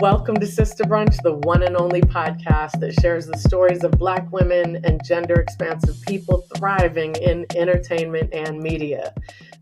Welcome to Sista Brunch, the one and only podcast that shares the stories of Black women and gender-expansive people thriving in entertainment and media.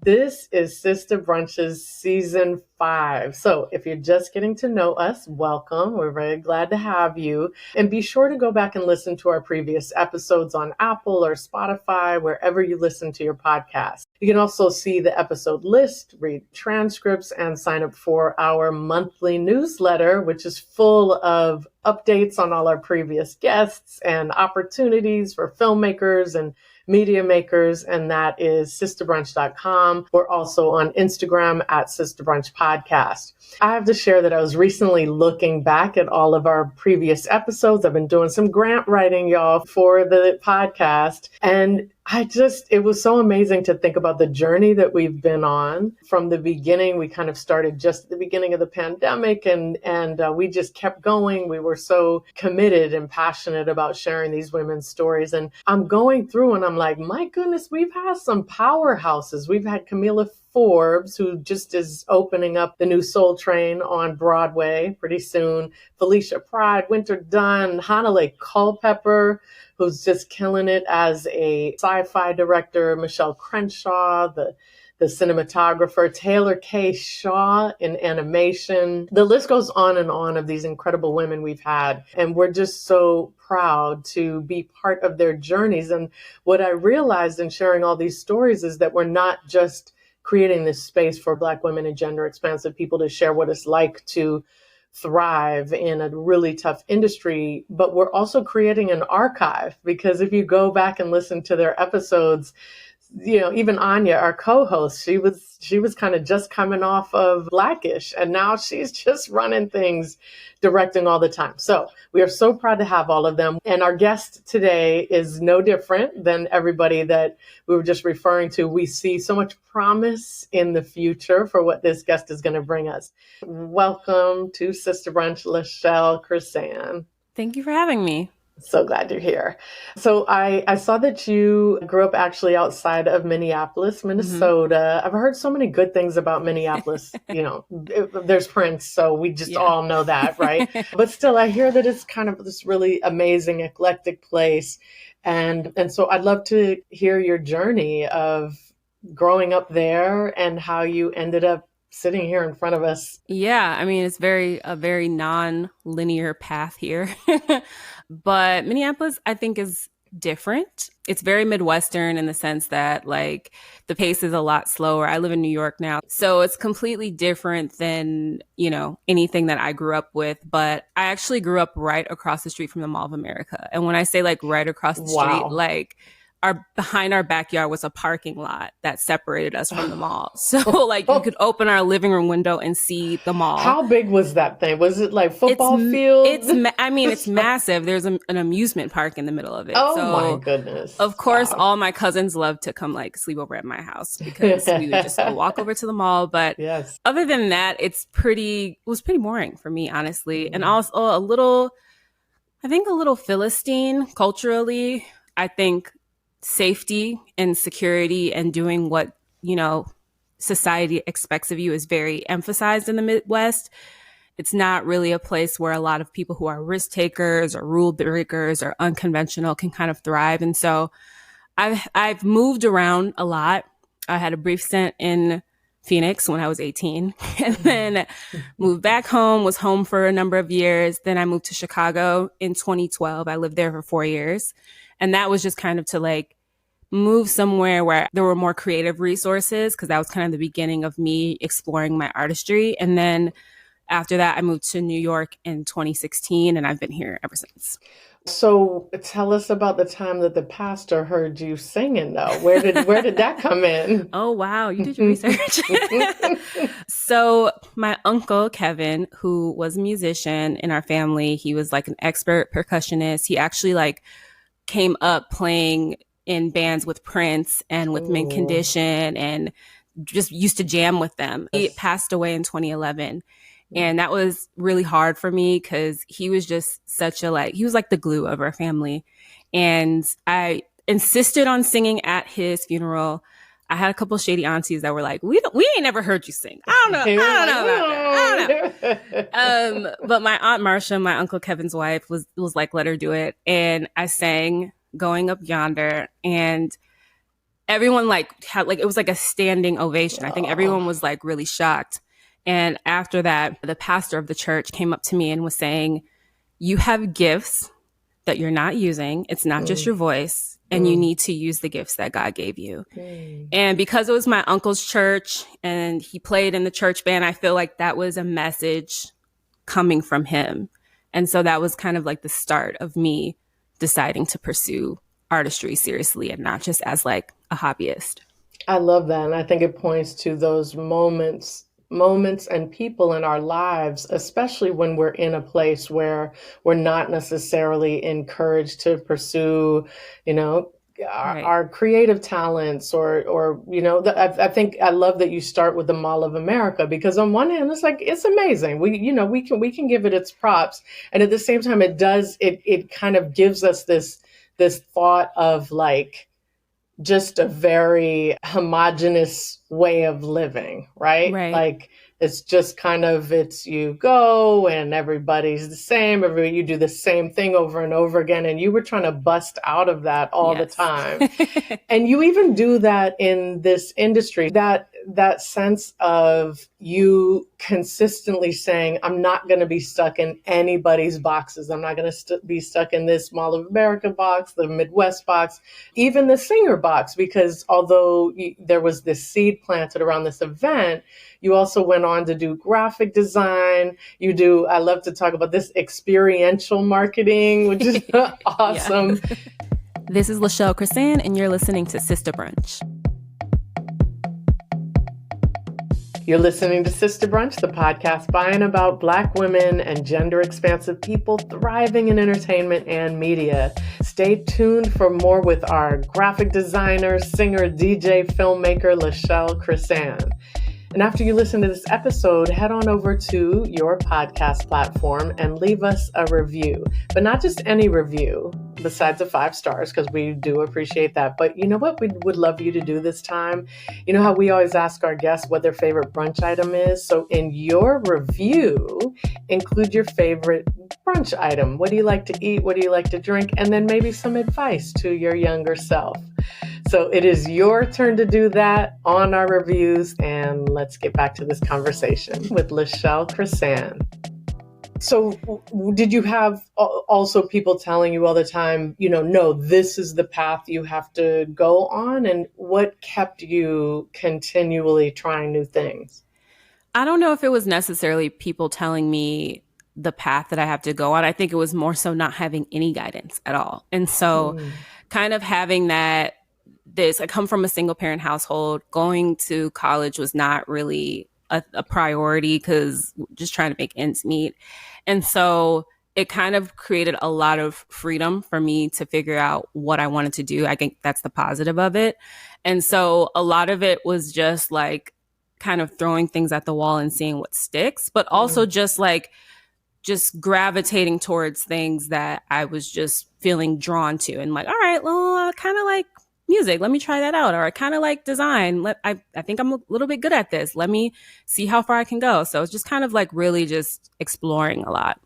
This is Sista Brunch's season 5. So if you're just getting to know us, welcome. We're very glad to have you. And be sure to go back and listen to our previous episodes on Apple or Spotify, wherever you listen to your podcast. You can also see the episode list, read transcripts, and sign up for our monthly newsletter, which is full of updates on all our previous guests and opportunities for filmmakers and media makers, and that is sistabrunch.com. We're also on Instagram at Sista Brunch Podcast. I have to share that I was recently looking back at all of our previous episodes. I've been doing some grant writing, y'all, for the podcast, and it was so amazing to think about the journey that we've been on from the beginning. We kind of started just at the beginning of the pandemic and we just kept going. We were so committed and passionate about sharing these women's stories. And I'm going through and I'm like, my goodness, we've had some powerhouses. We've had Camila Forbes, who just is opening up the new Soul Train on Broadway pretty soon. Felicia Pride, Winter Dunn, Hanalei Culpepper, who's just killing it as a sci-fi director, Michelle Crenshaw, the cinematographer, Taylor K. Shaw in animation. The list goes on and on of these incredible women we've had. And we're just so proud to be part of their journeys. And what I realized in sharing all these stories is that we're not just creating this space for Black women and gender expansive people to share what it's like to thrive in a really tough industry, but we're also creating an archive, because if you go back and listen to their episodes, even Anya, our co-host, she was kind of just coming off of Blackish, and now she's just running things, directing all the time. So we are so proud to have all of them. And our guest today is no different than everybody that we were just referring to. We see so much promise in the future for what this guest is going to bring us. Welcome to Sista Brunch, LaChelle Chrysanne. Thank you for having me. So glad you're here. So I saw that you grew up actually outside of Minneapolis, Minnesota. Mm-hmm. I've heard so many good things about Minneapolis. There's Prince, so we just all know that, right? But still, I hear that it's kind of this really amazing, eclectic place. And so I'd love to hear your journey of growing up there and how you ended up sitting here in front of us. Yeah, I mean, it's a very non-linear path here. But Minneapolis, I think, is different. It's very Midwestern in the sense that, like, the pace is a lot slower. I live in New York now, so it's completely different than, anything that I grew up with. But I actually grew up right across the street from the Mall of America. And when I say, like, right across the street, like, behind our backyard was a parking lot that separated us from the mall. So like you could open our living room window and see the mall. How big was that thing? Was it like football field? It's massive. There's an amusement park in the middle of it. Oh, so, my goodness. Of course, all my cousins love to come like sleep over at my house because we would just go walk over to the mall. But other than that, it was pretty boring for me, honestly. Mm-hmm. And also a little Philistine culturally. I think safety and security and doing what, society expects of you is very emphasized in the Midwest. It's not really a place where a lot of people who are risk takers or rule breakers or unconventional can kind of thrive. And so I've moved around a lot. I had a brief stint in Phoenix when I was 18 and then moved back home, was home for a number of years. Then I moved to Chicago in 2012. I lived there for 4 years. And that was just kind of to like move somewhere where there were more creative resources, because that was kind of the beginning of me exploring my artistry. And then after that, I moved to New York in 2016, and I've been here ever since. So tell us about the time that the pastor heard you singing, though. Where did that come in? Oh, wow. You did your research. So my uncle, Kevin, who was a musician in our family, he was like an expert percussionist. He actually like came up playing in bands with Prince and with Mint Condition and just used to jam with them. He passed away in 2011. And that was really hard for me because he was just he was like the glue of our family. And I insisted on singing at his funeral. I had a couple shady aunties that were like, we ain't never heard you sing. I don't know about that. I don't know. But my Aunt Marcia, my Uncle Kevin's wife, was like, let her do it. And I sang Going Up Yonder, and everyone had it was like a standing ovation. I think everyone was like really shocked. And after that, the pastor of the church came up to me and was saying, you have gifts that you're not using. It's not just your voice, and you need to use the gifts that God gave you. And because it was my uncle's church and he played in the church band, I feel like that was a message coming from him. And so that was kind of like the start of me deciding to pursue artistry seriously and not just as like a hobbyist. I love that. And I think it points to those moments and people in our lives, especially when we're in a place where we're not necessarily encouraged to pursue, our creative talents or I think I love that you start with the Mall of America, because on one hand, it's like, it's amazing. We can give it its props. And at the same time, it kind of gives us this thought of like, just a very homogenous way of living, right? Like it's just kind of, you go and everybody's the same. You do the same thing over and over again. And you were trying to bust out of that all the time. And you even do that in this industry, that sense of you consistently saying, I'm not going to be stuck in anybody's boxes. I'm not going to be stuck in this Mall of America box, the Midwest box, even the singer box, because although there was this seed planted around this event, you also went on to do graphic design. I love to talk about this experiential marketing, which is awesome. This is LaChelle Chrysanne, and you're listening to Sista Brunch. You're listening to Sista Brunch, the podcast by and about Black women and gender-expansive people thriving in entertainment and media. Stay tuned for more with our graphic designer, singer, DJ, filmmaker, LaChelle Chrysanne. And after you listen to this episode, head on over to your podcast platform and leave us a review. But not just any review, besides the 5 stars, because we do appreciate that. But you know what we would love you to do this time? You know how we always ask our guests what their favorite brunch item is? So in your review, include your favorite brunch item. What do you like to eat? What do you like to drink? And then maybe some advice to your younger self. So it is your turn to do that on our reviews, and let's get back to this conversation with LaChelle Chrysanne. So did you have also people telling you all the time, no, this is the path you have to go on? And what kept you continually trying new things? I don't know if it was necessarily people telling me the path that I have to go on. I think it was more so not having any guidance at all. And so kind of having that, I come from a single parent household. Going to college was not really a priority because just trying to make ends meet. And so it kind of created a lot of freedom for me to figure out what I wanted to do. I think that's the positive of it. And so a lot of it was just like kind of throwing things at the wall and seeing what sticks, but also just gravitating towards things that I was just feeling drawn to, and like, all right, well, I kind of like music. Let me try that out. Or I kind of like design. I think I'm a little bit good at this. Let me see how far I can go. So it's just kind of like really just exploring a lot.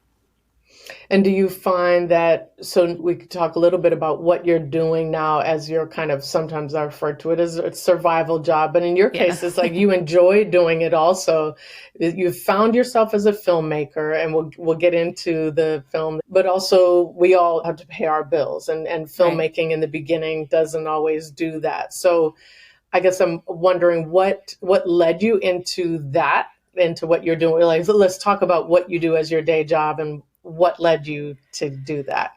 And do you find that, so we could talk a little bit about what you're doing now as your kind of, sometimes I refer to it as a survival job, but in your case, it's like you enjoy doing it also. You've found yourself as a filmmaker, and we'll get into the film, but also we all have to pay our bills, and filmmaking in the beginning doesn't always do that. So I guess I'm wondering what led you into that, into what you're doing. Like, let's talk about what you do as your day job and what led you to do that?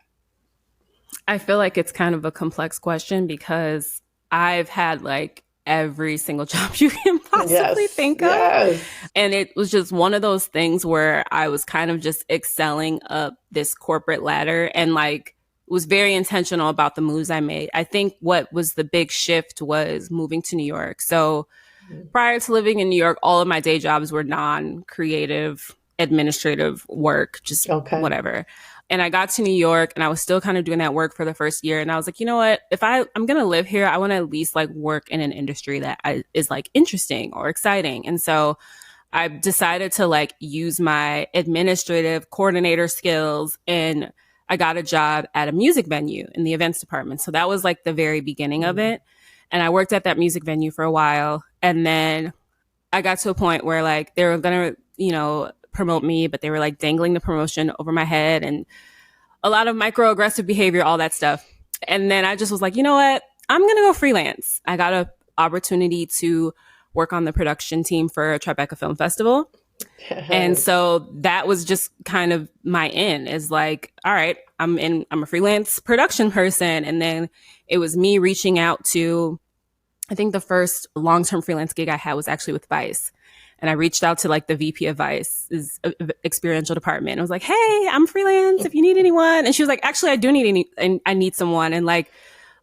I feel like it's kind of a complex question because I've had like every single job you can possibly think of. And it was just one of those things where I was kind of just excelling up this corporate ladder and like was very intentional about the moves I made. I think what was the big shift was moving to New York. So prior to living in New York, all of my day jobs were non-creative administrative work, just whatever. And I got to New York and I was still kind of doing that work for the first year. And I was like, you know what? If I'm going to live here, I want to at least like work in an industry that is like interesting or exciting. And so I decided to like use my administrative coordinator skills, and I got a job at a music venue in the events department. So that was like the very beginning of it. And I worked at that music venue for a while. And then I got to a point where like they were going to, you know, promote me, but they were like dangling the promotion over my head and a lot of microaggressive behavior, all that stuff. And then I just was like, you know what? I'm going to go freelance. I got an opportunity to work on the production team for Tribeca Film Festival. Yes. And so that was just kind of my in, is like, all right, I'm a freelance production person. And then it was me reaching out to, I think the first long-term freelance gig I had was actually with Vice. And I reached out to like the VP of Vice's experiential department. I was like, hey, I'm freelance if you need anyone. And she was like, actually, I do I need someone. And like,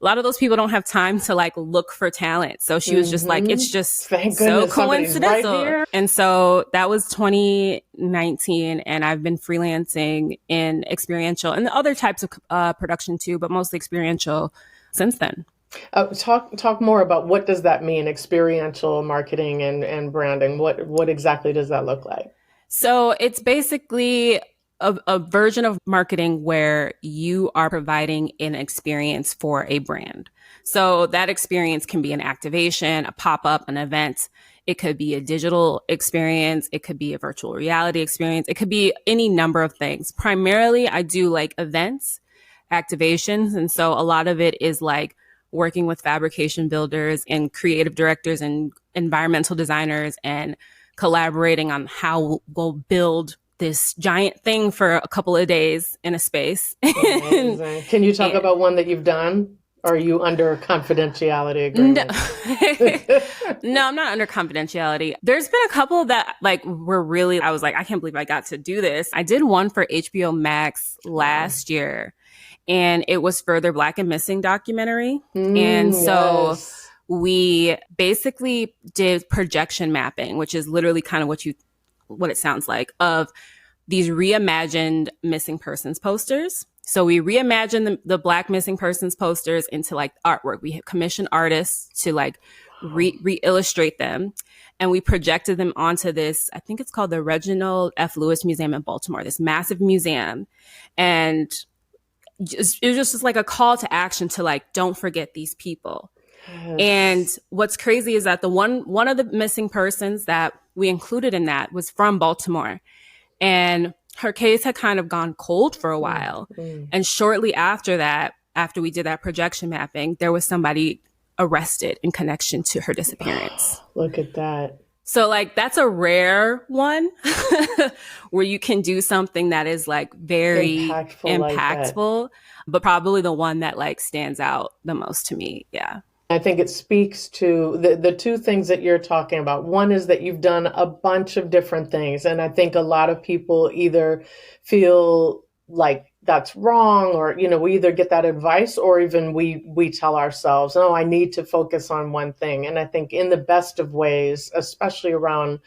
a lot of those people don't have time to like look for talent. So she was just like, it's just so coincidental. Right, and so that was 2019. And I've been freelancing in experiential and the other types of production too, but mostly experiential since then. Talk more about what does that mean, experiential marketing and branding. What exactly does that look like? So it's basically a version of marketing where you are providing an experience for a brand. So that experience can be an activation, a pop-up, an event. It could be a digital experience. It could be a virtual reality experience. It could be any number of things. Primarily, I do like events, activations. And so a lot of it is like working with fabrication builders and creative directors and environmental designers and collaborating on how we'll build this giant thing for a couple of days in a space. Can you talk about one that you've done? Or are you under confidentiality agreement? No, I'm not under confidentiality. There's been a couple that like were really, I was like, I can't believe I got to do this. I did one for HBO Max last year. And it was for their Black and Missing documentary. And so we basically did projection mapping, which is literally kind of what it sounds like, of these reimagined missing persons posters. So we reimagined the Black missing persons posters into like artwork. We had commissioned artists to like re-illustrate them. And we projected them onto this, I think it's called the Reginald F. Lewis Museum in Baltimore, this massive museum. And it was just like a call to action to like, don't forget these people. Yes. And what's crazy is that one of the missing persons that we included in that was from Baltimore, and her case had kind of gone cold for a while. And shortly after that, after we did that projection mapping, there was somebody arrested in connection to her disappearance. Look at that. So like, that's a rare one where you can do something that is like very impactful, like, but probably the one that like stands out the most to me. Yeah. I think it speaks to the two things that you're talking about. One is that you've done a bunch of different things. And I think a lot of people either feel like that's wrong, or, you know, we either get that advice or even we tell ourselves, oh, I need to focus on one thing. And I think in the best of ways, especially around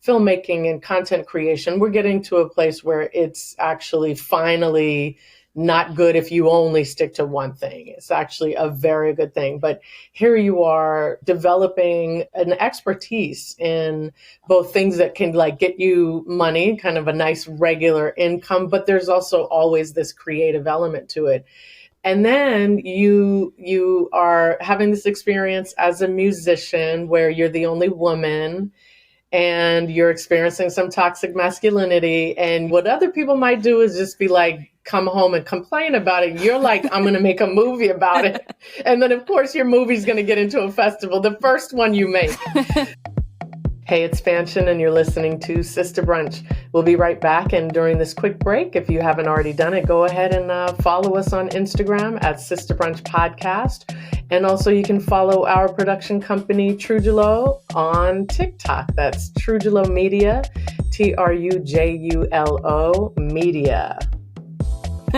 filmmaking and content creation, we're getting to a place where it's actually finally not good if you only stick to one thing. It's actually a very good thing. But here you are developing an expertise in both things that can like get you money, kind of a nice regular income, but there's also always this creative element to it. And then you are having this experience as a musician where you're the only woman and you're experiencing some toxic masculinity. And what other people might do is just be like, come home and complain about it. You're like, I'm going to make a movie about it. And then, of course, your movie's going to get into a festival, the first one you make. Hey, it's Fanshin, and you're listening to Sista Brunch. We'll be right back. And during this quick break, if you haven't already done it, go ahead and follow us on Instagram at Sista Brunch Podcast. And also you can follow our production company, Trujulo, on TikTok. That's Trujulo Media, Trujulo Media.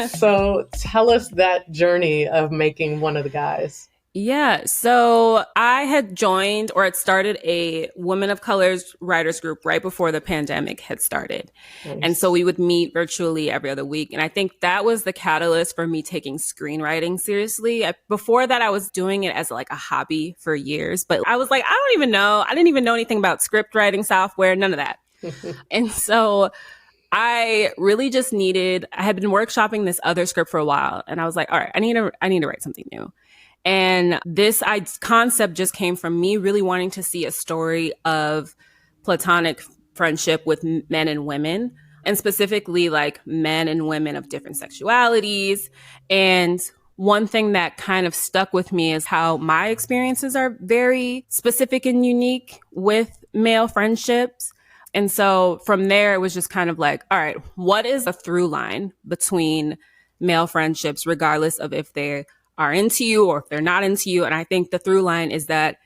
So tell us that journey of making One of the Guys. Yeah. So I had joined or had started a Women of Colors writers group right before the pandemic had started. Nice. And so we would meet virtually every other week. And I think that was the catalyst for me taking screenwriting seriously. Before that, I was doing it as like a hobby for years, but I was like, I don't even know. I didn't even know anything about script writing software, none of that. And so I really just I had been workshopping this other script for a while. And I was like, all right, I need to write something new. And this concept just came from me really wanting to see a story of platonic friendship with men and women, and specifically like men and women of different sexualities. And one thing that kind of stuck with me is how my experiences are very specific and unique with male friendships. And so from there, it was just kind of like, all right, what is a through line between male friendships, regardless of if they are into you or if they're not into you? And I think the through line is that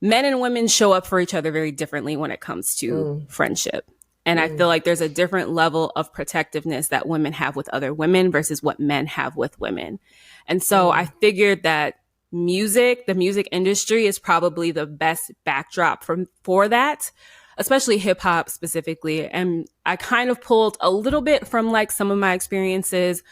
men and women show up for each other very differently when it comes to friendship. And I feel like there's a different level of protectiveness that women have with other women versus what men have with women. And so I figured that the music industry is probably the best backdrop for that, especially hip hop specifically. And I kind of pulled a little bit from like some of my experiences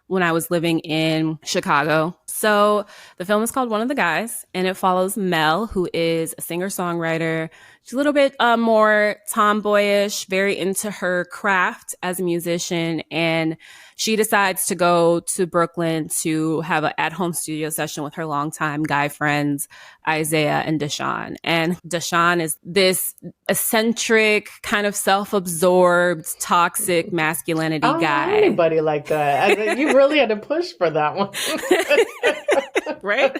when I was living in Chicago. So the film is called One of the Guys, and it follows Mel, who is a singer-songwriter. She's a little bit more tomboyish, very into her craft as a musician, and she decides to go to Brooklyn to have an at-home studio session with her longtime guy friends, Isaiah and Deshaun. And Deshaun is this eccentric, kind of self-absorbed, toxic masculinity guy. Anybody like that? You really had to push for that one. Right?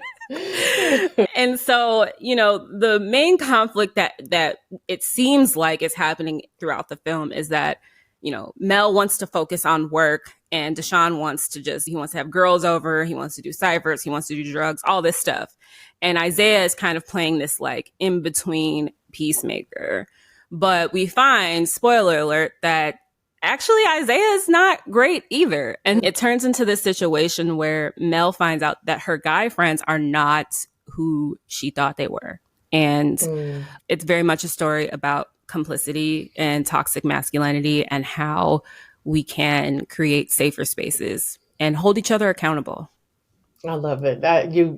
And so, the main conflict that it seems like is happening throughout the film is that, Mel wants to focus on work and Deshaun wants to have girls over. He wants to do ciphers. He wants to do drugs, all this stuff. And Isaiah is kind of playing this like in between peacemaker. But we find, spoiler alert, that actually Isaiah is not great either. And it turns into this situation where Mel finds out that her guy friends are not who she thought they were. And it's very much a story about complicity and toxic masculinity and how we can create safer spaces and hold each other accountable. I love it.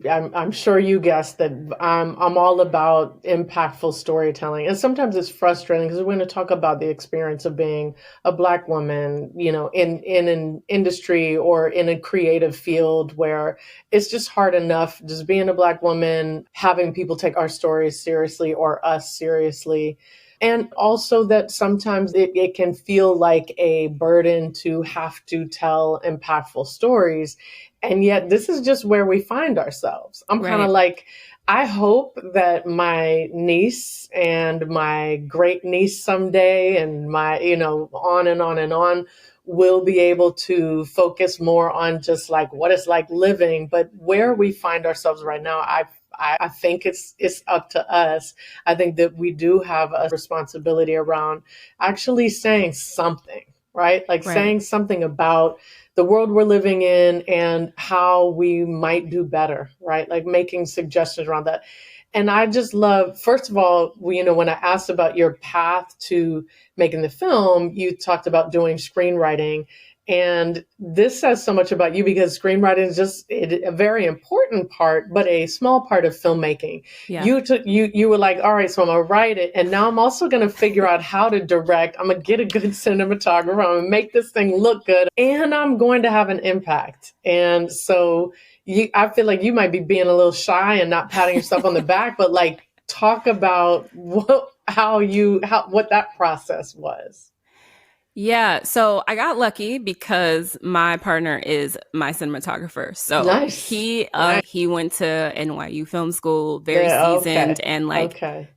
I'm sure you guessed that I'm all about impactful storytelling. And sometimes it's frustrating because we're going to talk about the experience of being a Black woman, in an industry or in a creative field where it's just hard enough just being a Black woman, having people take our stories seriously or us seriously. And also that sometimes it can feel like a burden to have to tell impactful stories. And yet this is just where we find ourselves. I'm kind of like, I hope that my niece and my great niece someday and my, on and on and on will be able to focus more on just like what it's like living. But where we find ourselves right now, I think it's up to us. I think that we do have a responsibility around actually saying something, right? Like saying something about the world we're living in and how we might do better, right? Like making suggestions around that. And I just love, first of all, when I asked about your path to making the film, you talked about doing screenwriting. And this says so much about you because screenwriting is just a very important part, but a small part of filmmaking. Yeah. You were like, all right, so I'm going to write it. And now I'm also going to figure out how to direct. I'm going to get a good cinematographer. I'm going to make this thing look good. And I'm going to have an impact. And so I feel like you might be being a little shy and not patting yourself on the back, but like talk about what that process was. Yeah, so I got lucky because my partner is my cinematographer. So nice. He went to NYU Film School, very seasoned, and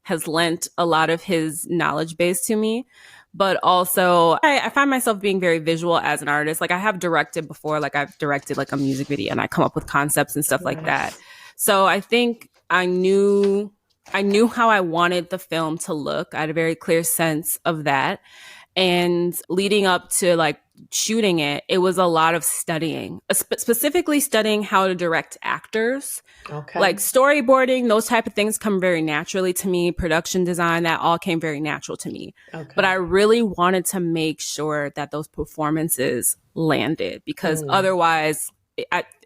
has lent a lot of his knowledge base to me. But also, I find myself being very visual as an artist. Like I have directed before, like I've directed like a music video, and I come up with concepts and stuff like that. So I think I knew how I wanted the film to look. I had a very clear sense of that. And leading up to like shooting it, it was a lot of studying, specifically studying how to direct actors. Okay. Like storyboarding, those type of things come very naturally to me. Production design, that all came very natural to me. Okay. But I really wanted to make sure that those performances landed, because otherwise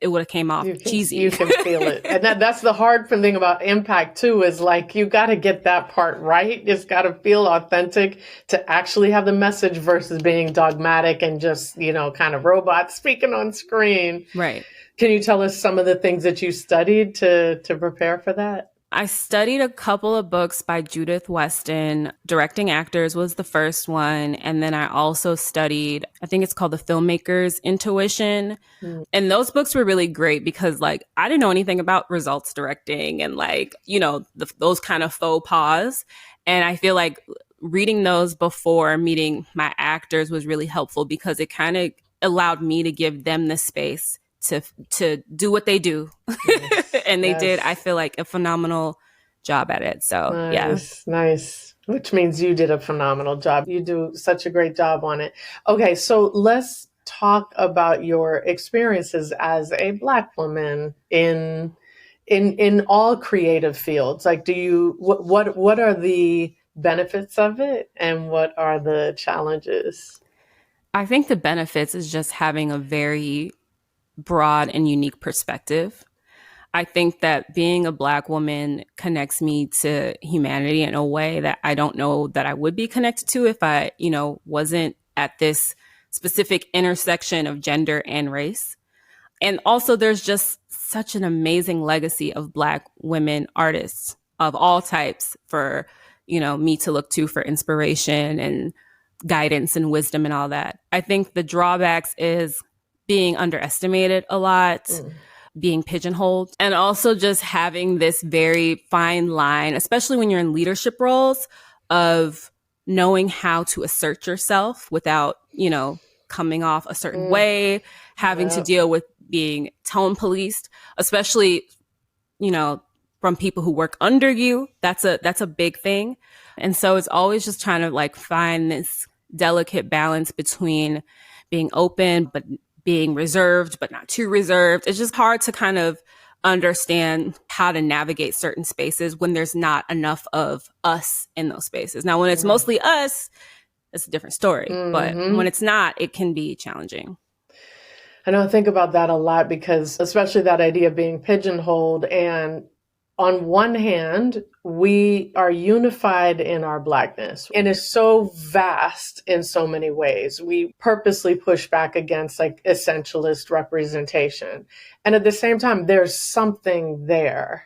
it would have came off cheesy. You can feel it. And that's the hard thing about impact too, is like, you got to get that part right. It's got to feel authentic to actually have the message versus being dogmatic and just, you know, kind of robot speaking on screen. Right. Can you tell us some of the things that you studied to prepare for that? I studied a couple of books by Judith Weston. Directing Actors was the first one. And then I also studied, I think it's called The Filmmaker's Intuition. And those books were really great because like I didn't know anything about results directing and like, you know, those kind of faux pas. And I feel like reading those before meeting my actors was really helpful because it kind of allowed me to give them the space to do what they do. Yes. And they did, I feel like, a phenomenal job at it. So Nice. Which means you did a phenomenal job. You do such a great job on it. Okay, so let's talk about your experiences as a Black woman in all creative fields. Like, what are the benefits of it and what are the challenges? I think the benefits is just having a very broad and unique perspective. I think that being a Black woman connects me to humanity in a way that I don't know that I would be connected to if I, you know, wasn't at this specific intersection of gender and race. And also there's just such an amazing legacy of Black women artists of all types for, you know, me to look to for inspiration and guidance and wisdom and all that. I think the drawbacks is being underestimated a lot, being pigeonholed, and also just having this very fine line, especially when you're in leadership roles, of knowing how to assert yourself without, you know, coming off a certain way, having to deal with being tone policed, especially, you know, from people who work under you. That's a big thing. And so it's always just trying to like find this delicate balance between being open, but being reserved, but not too reserved. It's just hard to kind of understand how to navigate certain spaces when there's not enough of us in those spaces. Now, when it's mostly us, it's a different story. But when it's not, it can be challenging. I know I think about that a lot because especially that idea of being pigeonholed. And on one hand, we are unified in our Blackness and it's so vast in so many ways. We purposely push back against like essentialist representation. And at the same time, there's something there.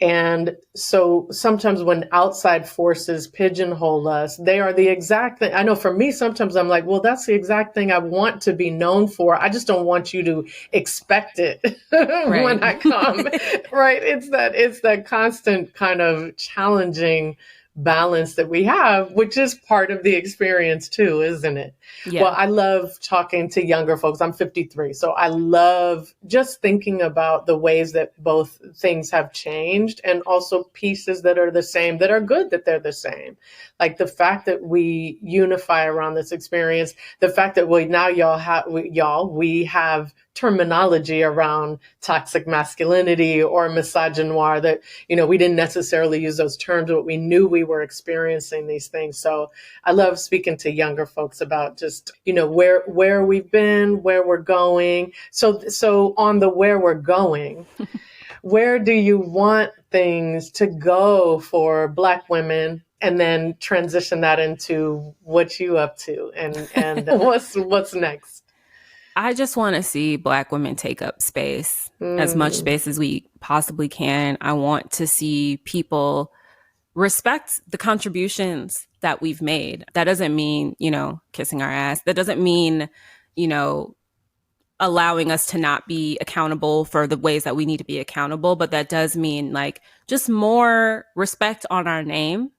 And so sometimes when outside forces pigeonhole us, they are the exact thing. I know for me, sometimes I'm like, well, that's the exact thing I want to be known for. I just don't want you to expect it when I come. Right. It's that constant kind of challenging balance that we have, which is part of the experience too, isn't it? Yeah. Well, I love talking to younger folks. I'm 53. So I love just thinking about the ways that both things have changed and also pieces that are the same, that are good that they're the same. Like the fact that we unify around this experience, the fact that we have terminology around toxic masculinity or misogynoir that, you know, we didn't necessarily use those terms, but we knew we were experiencing these things. So I love speaking to younger folks about just, you know, where we've been, where we're going. So on the where we're going, where do you want things to go for Black women? And then transition that into what you up to and what's next. I just want to see Black women take up space, as much space as we possibly can. I want to see people respect the contributions that we've made. That doesn't mean, you know, kissing our ass. That doesn't mean, you know, allowing us to not be accountable for the ways that we need to be accountable. But that does mean like just more respect on our name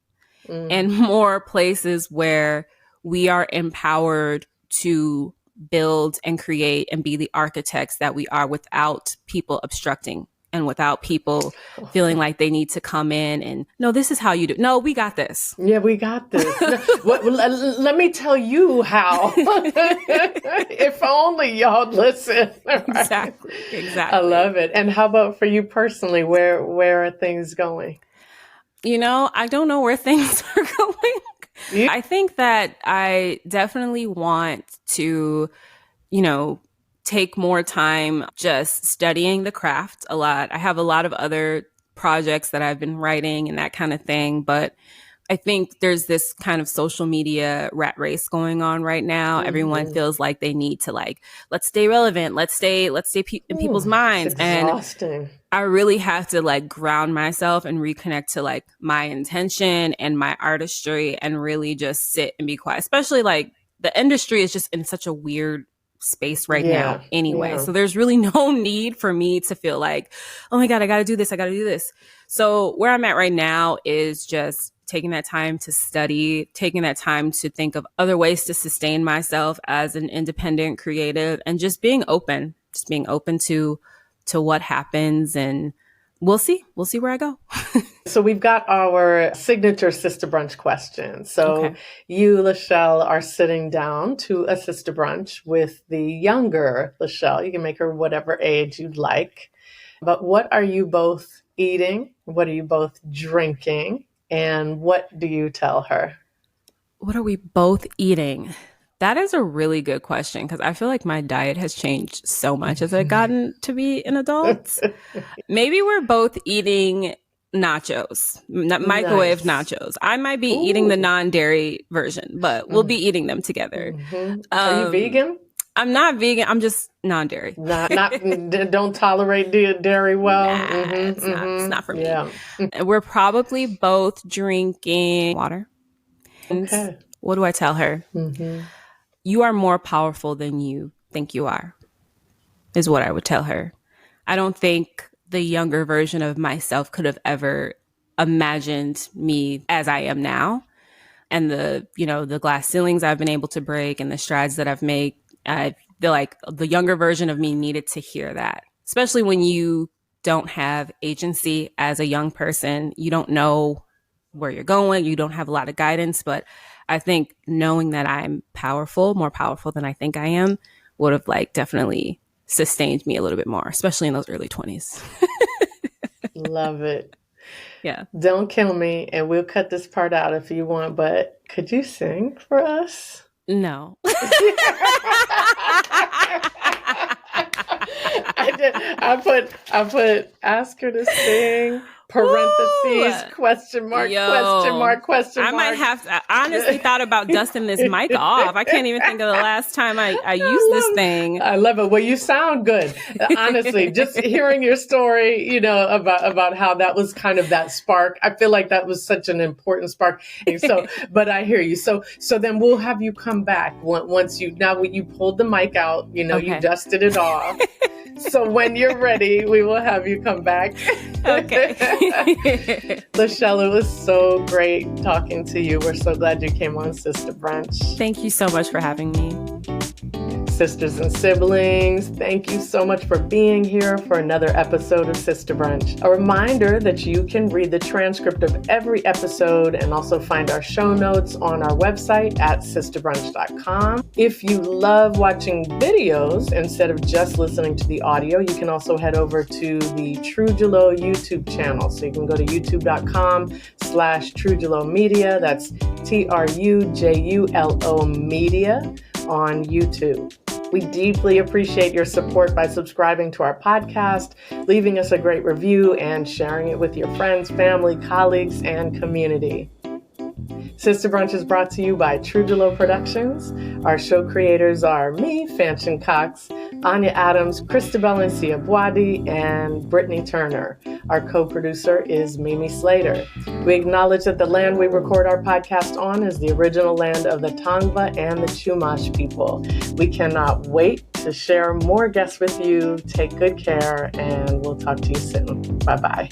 and more places where we are empowered to build and create and be the architects that we are without people obstructing and without people feeling like they need to come in and, no, this is how you do. No, we got this. Yeah, we got this. Let me tell you how. If only y'all listen. Right? Exactly. I love it. And how about for you personally? Where are things going? I don't know where things are going. Yeah. I think that I definitely want to, take more time just studying the craft a lot. I have a lot of other projects that I've been writing and that kind of thing, but I think there's this kind of social media rat race going on right now. Mm-hmm. Everyone feels like they need to let's stay relevant. Let's stay in people's minds. It's exhausting. And I really have to ground myself and reconnect to my intention and my artistry and really just sit and be quiet. Especially the industry is just in such a weird space right now anyway. Yeah. So there's really no need for me to feel like, oh my God, I got to do this. I got to do this. So where I'm at right now is just taking that time to study, taking that time to think of other ways to sustain myself as an independent creative, and just being open to what happens, and we'll see where I go. So we've got our signature Sista Brunch question. So you, LaChelle, are sitting down to a Sista Brunch with the younger LaChelle. You can make her whatever age you'd like. But what are you both eating? What are you both drinking? And what do you tell her? What are we both eating? That is a really good question, because I feel like my diet has changed so much as I've gotten to be an adult. Maybe we're both eating nachos, microwave nachos. I might be eating the non-dairy version, but we'll be eating them together. Mm-hmm. Are you vegan? I'm not vegan. I'm just non-dairy. Don't tolerate dairy well. Nah, it's not for me. Yeah. We're probably both drinking water. Okay. What do I tell her? Mm-hmm. You are more powerful than you think you are, is what I would tell her. I don't think the younger version of myself could have ever imagined me as I am now. And the glass ceilings I've been able to break and the strides that I've made, I feel like the younger version of me needed to hear that, especially when you don't have agency as a young person. You don't know where you're going. You don't have a lot of guidance. But I think knowing that I'm more powerful than I think I am, would have definitely sustained me a little bit more, especially in those early 20s. Love it. Yeah. Don't kill me, and we'll cut this part out if you want, but could you sing for us? No. I put ask her to sing, parentheses, question mark. I might have to, I honestly thought about dusting this mic off. I can't even think of the last time I used this thing. I love it. Well, you sound good. Honestly, just hearing your story, about how that was kind of that spark. I feel like that was such an important spark. So, but I hear you. So then we'll have you come back once you pulled the mic out, you dusted it off. So when you're ready, we will have you come back. Okay. LaChelle, it was so great talking to you. We're so glad you came on Sista Brunch. Thank you so much for having me. Sisters and siblings, thank you so much for being here for another episode of Sista Brunch. A reminder that you can read the transcript of every episode and also find our show notes on our website at sistabrunch.com. If you love watching videos instead of just listening to the audio, you can also head over to the Trujulo YouTube channel. So you can go to youtube.com/Trujulo Media. That's TRUJULO Media on YouTube. We deeply appreciate your support by subscribing to our podcast, leaving us a great review, and sharing it with your friends, family, colleagues, and community. Sista Brunch is brought to you by Trujulo Productions. Our show creators are me, Fanchon Cox, Anya Adams, Christabel Nsiabwadi, and Brittany Turner. Our co-producer is Mimi Slater. We acknowledge that the land we record our podcast on is the original land of the Tongva and the Chumash people. We cannot wait to share more guests with you. Take good care, and we'll talk to you soon. Bye-bye.